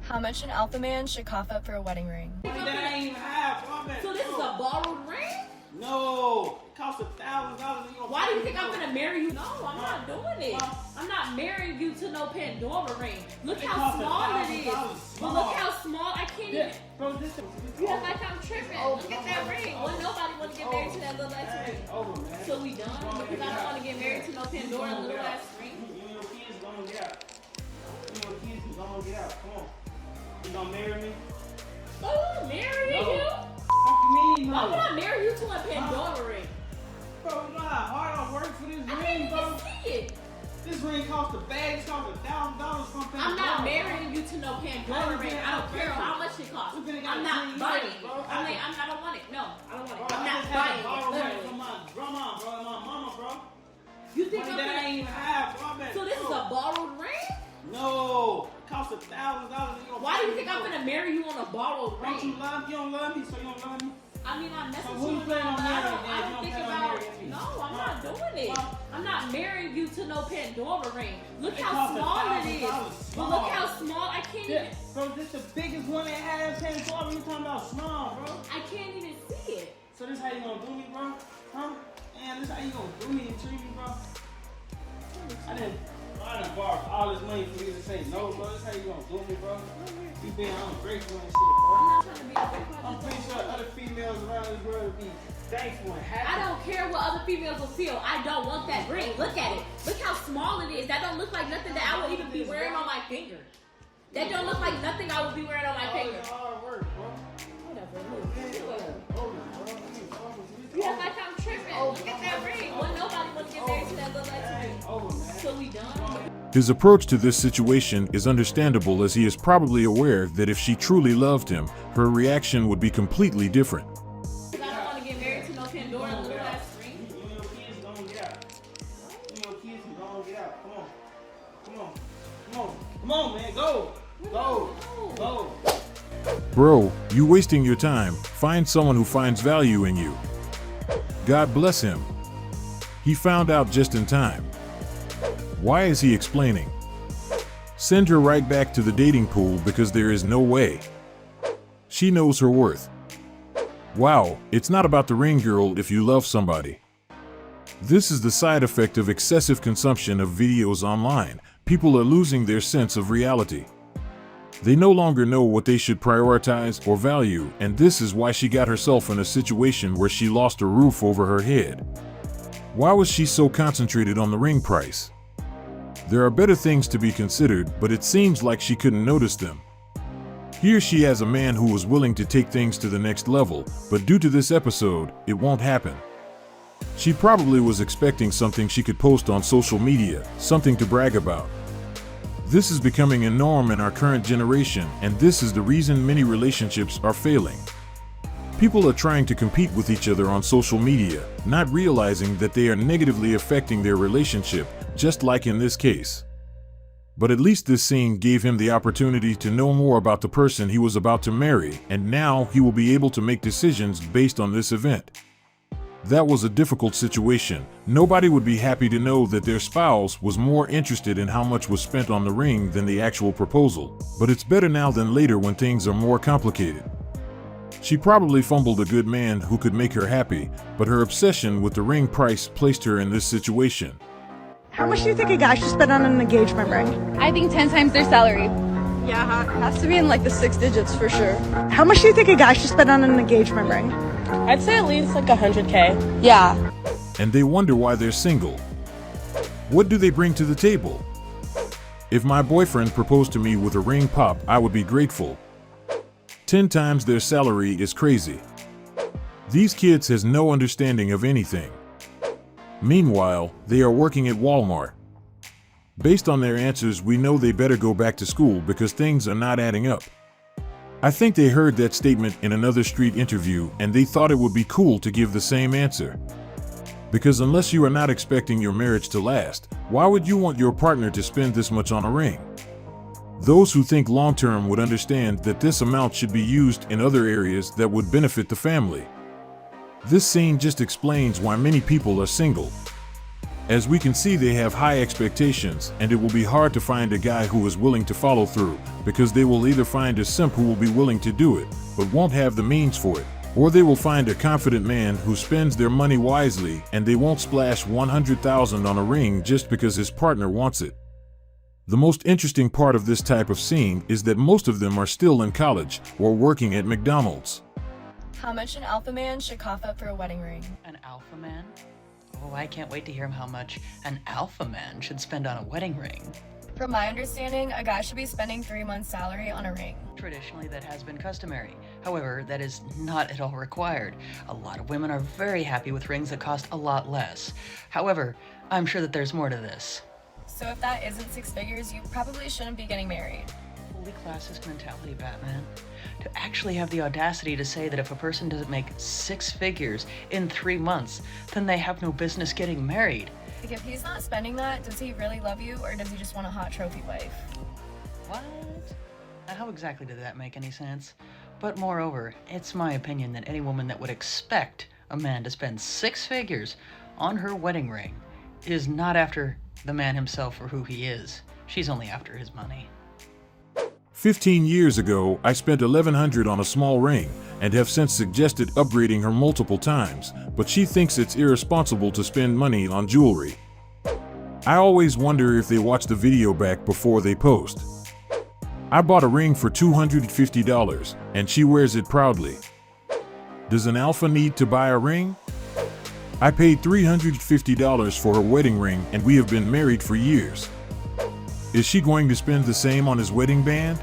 How much an alpha man should cough up for a wedding ring? That ain't even half. So this is a borrowed ring? No, it costs $1,000. Why do you think I'm gonna marry you? No, I'm not doing it. I'm not marrying you to no Pandora ring. Look how small it is. But look how small. I can't even. Bro, this is. You act like I'm tripping. Look at that ring. Well, nobody want to get married to that little ass ring. Over, man. So we done? Because I don't want to get married to no Pandora little ass ring. You and your kids gonna get out. You and your kids is gonna get out. Come on. You gonna marry me? Oh, marry you? Fuck you mean, Why bro? would I marry you to a Pandora ring? Bro, you know how hard I work for this I can't ring, even bro? see it. This ring costs a bag. It costs $1,000 from Pandora. I'm not marrying you to no Pandora ring. I don't care how much it costs. I'm not buying it. I don't want it. No, I don't want it. I'm not buying it. Literally. From my grandma, bro, and my mama, bro. You think Money I'm that gonna... ain't even half, bro. So this is a borrowed ring? No, it costs $1,000. Why do you think I'm gonna marry you on a borrowed Don't you ring? love me? You don't love me, so you don't love me? I mean, I mess So with who you, you planning on but I marrying don't then? You think don't plan on about. marrying me? No, I'm not doing it. Why? I'm not marrying you to no Pandora ring. Look It how costs small it is. $1,000 But look how small. I can't Yeah, even. bro, this the biggest one they have. Pandora, you talking about small, bro? I can't even see it. So this how you gonna do me, bro? Huh? Man, this how you gonna do me and treat me, bro? I done borrowed all this money for you to say no, bro. This how you gonna do me, bro? You being ungrateful and shit, bro. I'm not trying to be a I'm pretty sure other females around this world would be thankful and happy. I don't care what other females will feel. I don't want that ring. Look at it. Look how small it is. That don't look like nothing that I would even be wearing on my finger. That don't look like nothing I would be wearing on my All finger. this hard work, bro. You act like I'm tripping. Look at that ring. Well, nobody want to get married to that little ass ring. Over, man. So we done? His approach to this situation is understandable, as he is probably aware that if she truly loved him, her reaction would be completely different. I don't want to get married to no Pandora little ass ring. You and your kids gonna get out. You and your kids is gonna get out. Come on. Come on. Come on. Come on, man. Go. Go. Go. Bro, you wasting your time. Find someone who finds value in you. God bless him. He found out just in time. Why is he explaining? Send her right back to the dating pool, because there is no way. She knows her worth. Wow, it's not about the ring, girl, if you love somebody. This is the side effect of excessive consumption of videos online. People are losing their sense of reality. They no longer know what they should prioritize or value, and this is why she got herself in a situation where she lost a roof over her head. Why was she so concentrated on the ring price? There are better things to be considered, but it seems like she couldn't notice them. Here she has a man who was willing to take things to the next level, but due to this episode, it won't happen. She probably was expecting something she could post on social media, something to brag about. This is becoming a norm in our current generation, and this is the reason many relationships are failing. People are trying to compete with each other on social media, not realizing that they are negatively affecting their relationship, just like in this case. But at least this scene gave him the opportunity to know more about the person he was about to marry, and now he will be able to make decisions based on this event. That was a difficult situation. Nobody would be happy to know that their spouse was more interested in how much was spent on the ring than the actual proposal. But it's better now than later when things are more complicated. She probably fumbled a good man who could make her happy, but her obsession with the ring price placed her in this situation. How much do you think a guy should spend on an engagement ring? I think 10 times their salary. Yeah, it has to be in like the 6 digits for sure. How much do you think a guy should spend on an engagement ring? I'd say at least like 100K. Yeah. And they wonder why they're single. What do they bring to the table? If my boyfriend proposed to me with a ring pop, I would be grateful. 10 times their salary is crazy. These kids has no understanding of anything. Meanwhile, they are working at Walmart. Based on their answers, we know they better go back to school because things are not adding up. I think they heard that statement in another street interview and they thought it would be cool to give the same answer. Because unless you are not expecting your marriage to last, why would you want your partner to spend this much on a ring? Those who think long-term would understand that this amount should be used in other areas that would benefit the family. This scene just explains why many people are single. As we can see, they have high expectations, and it will be hard to find a guy who is willing to follow through, because they will either find a simp who will be willing to do it, but won't have the means for it, or they will find a confident man who spends their money wisely and they won't splash $100,000 on a ring just because his partner wants it. The most interesting part of this type of scene is that most of them are still in college or working at McDonald's. How much an alpha man should cough up for a wedding ring? An alpha man? Oh, I can't wait to hear how much an alpha man should spend on a wedding ring. From my understanding, a guy should be spending 3 months' salary on a ring. Traditionally, that has been customary. However, that is not at all required. A lot of women are very happy with rings that cost a lot less. However, I'm sure that there's more to this. So if that isn't 6 figures, you probably shouldn't be getting married. Holy classist mentality, Batman. To actually have the audacity to say that if a person doesn't make 6 figures in 3 months, then they have no business getting married. Like, if he's not spending that, does he really love you, or does he just want a hot trophy wife? What? Now, how exactly did that make any sense? But moreover, it's my opinion that any woman that would expect a man to spend 6 figures on her wedding ring is not after the man himself for who he is. She's only after his money. 15 years ago, I spent $1,100 on a small ring and have since suggested upgrading her multiple times, but she thinks it's irresponsible to spend money on jewelry. I always wonder if they watch the video back before they post. I bought a ring for $250 and she wears it proudly. Does an alpha need to buy a ring? I paid $350 for her wedding ring and we have been married for years. Is she going to spend the same on his wedding band?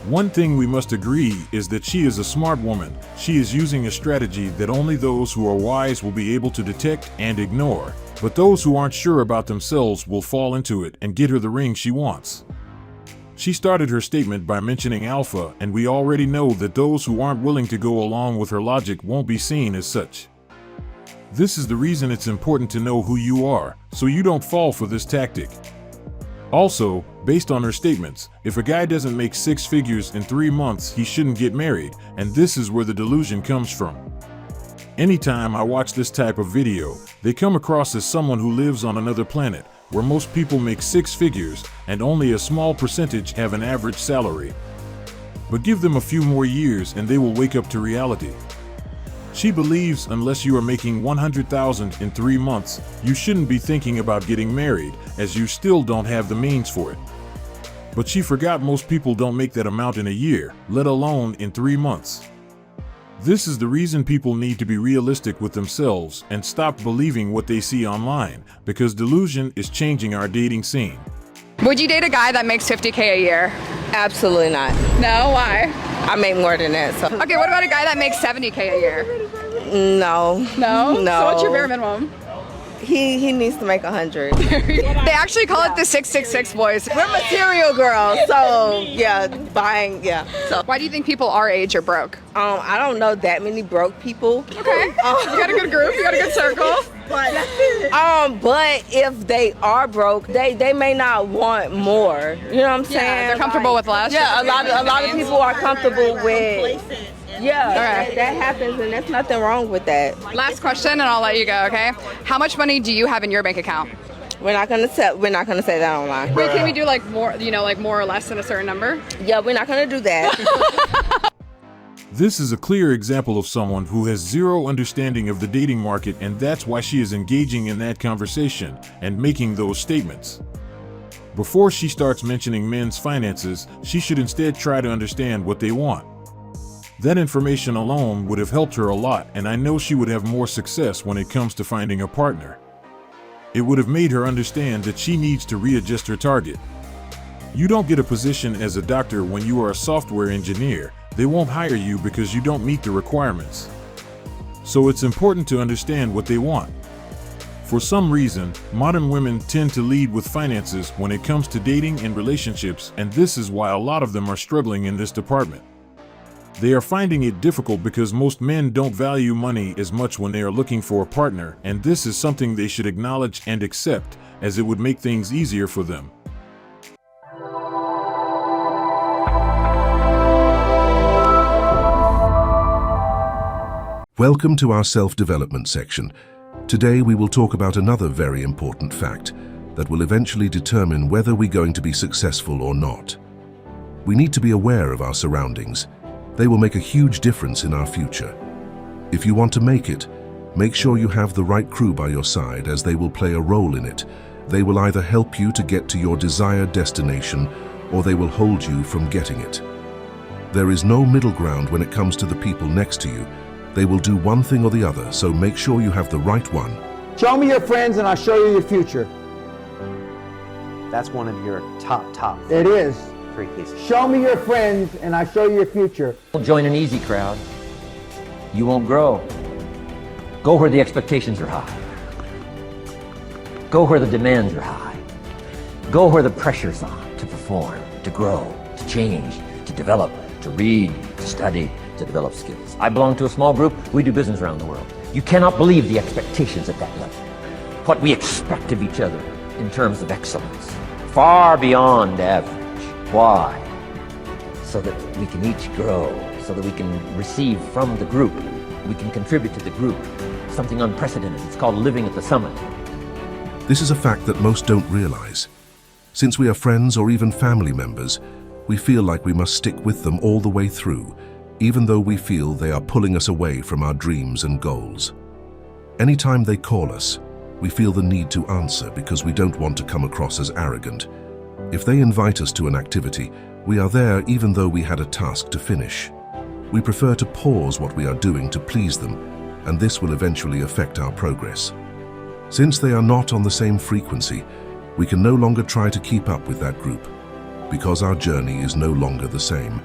One thing we must agree is that she is a smart woman. She is using a strategy that only those who are wise will be able to detect and ignore, but those who aren't sure about themselves will fall into it and get her the ring she wants. She started her statement by mentioning alpha, and we already know that those who aren't willing to go along with her logic won't be seen as such. This is the reason it's important to know who you are, so you don't fall for this tactic. Also, based on her statements, if a guy doesn't make 6 figures in 3 months, he shouldn't get married, and this is where the delusion comes from. Anytime I watch this type of video, they come across as someone who lives on another planet, where most people make 6 figures and only a small percentage have an average salary. But give them a few more years and they will wake up to reality. She believes unless you are making $100,000 in 3 months, you shouldn't be thinking about getting married, as you still don't have the means for it. But she forgot most people don't make that amount in a year, let alone in 3 months. This is the reason people need to be realistic with themselves and stop believing what they see online, because delusion is changing our dating scene. Would you date a guy that makes $50K a year? Absolutely not. No, why? I make more than that. So Okay, what about a guy that makes $70K a year? no. No? No. So what's your bare minimum? He needs to make 100. They actually call it the 666 boys. We're material girls, so yeah, buying, yeah. So Why do you think people our age are broke? I don't know that many broke people. Okay, you got a good group, you got a good circle. But if they are broke, they may not want more. You know what I'm saying? Yeah, they're comfortable with less. Yeah, a lot of people are comfortable with. Yeah, Alright. that happens, and there's nothing wrong with that. Last question, and I'll let you go. Okay, how much money do you have in your bank account? We're not gonna say that online. Wait, can we do like more? Like more or less than a certain number? Yeah, we're not gonna do that. This is a clear example of someone who has zero understanding of the dating market, and that's why she is engaging in that conversation and making those statements. Before she starts mentioning men's finances, she should instead try to understand what they want. That information alone would have helped her a lot, and I know she would have more success when it comes to finding a partner. It would have made her understand that she needs to readjust her target. You don't get a position as a doctor when you are a software engineer. They won't hire you because you don't meet the requirements. So it's important to understand what they want. For some reason, modern women tend to lead with finances when it comes to dating and relationships, and this is why a lot of them are struggling in this department. They are finding it difficult because most men don't value money as much when they are looking for a partner, and this is something they should acknowledge and accept, as it would make things easier for them. Welcome to our self-development section. Today we will talk about another very important fact that will eventually determine whether we're going to be successful or not. We need to be aware of our surroundings. They will make a huge difference in our future. If you want to make it, make sure you have the right crew by your side, as they will play a role in it. They will either help you to get to your desired destination, or they will hold you from getting it. There is no middle ground when it comes to the people next to you. They will do one thing or the other, so make sure you have the right one. Show me your friends and I'll show you your future. That's one of your top. It is. 3 pieces. Show me your friends and I'll show you your future. Don't join an easy crowd. You won't grow. Go where the expectations are high. Go where the demands are high. Go where the pressure's on to perform, to grow, to change, to develop, to read, to study, to develop skills. I belong to a small group. We do business around the world. You cannot believe the expectations at that level. What we expect of each other in terms of excellence. Far beyond average. Why? So that we can each grow, so that we can receive from the group. We can contribute to the group. Something unprecedented. It's called living at the summit. This is a fact that most don't realize. Since we are friends or even family members, we feel like we must stick with them all the way through, even though we feel they are pulling us away from our dreams and goals. Anytime they call us, we feel the need to answer because we don't want to come across as arrogant. If they invite us to an activity, we are there even though we had a task to finish. We prefer to pause what we are doing to please them, and this will eventually affect our progress. Since they are not on the same frequency, we can no longer try to keep up with that group. Because our journey is no longer the same,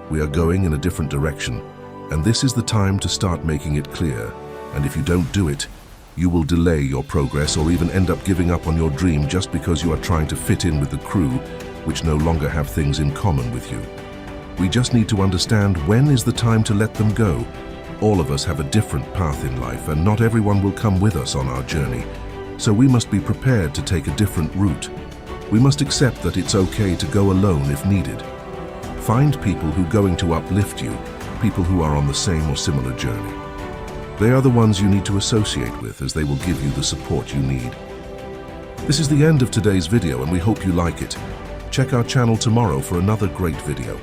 we are going in a different direction, and this is the time to start making it clear. And if you don't do it, you will delay your progress or even end up giving up on your dream just because you are trying to fit in with the crew, which no longer have things in common with you. We just need to understand when is the time to let them go. All of us have a different path in life, and not everyone will come with us on our journey, so we must be prepared to take a different route. We must accept that it's okay to go alone if needed. Find people who are going to uplift you, people who are on the same or similar journey. They are the ones you need to associate with, as they will give you the support you need. This is the end of today's video, and we hope you like it. Check our channel tomorrow for another great video.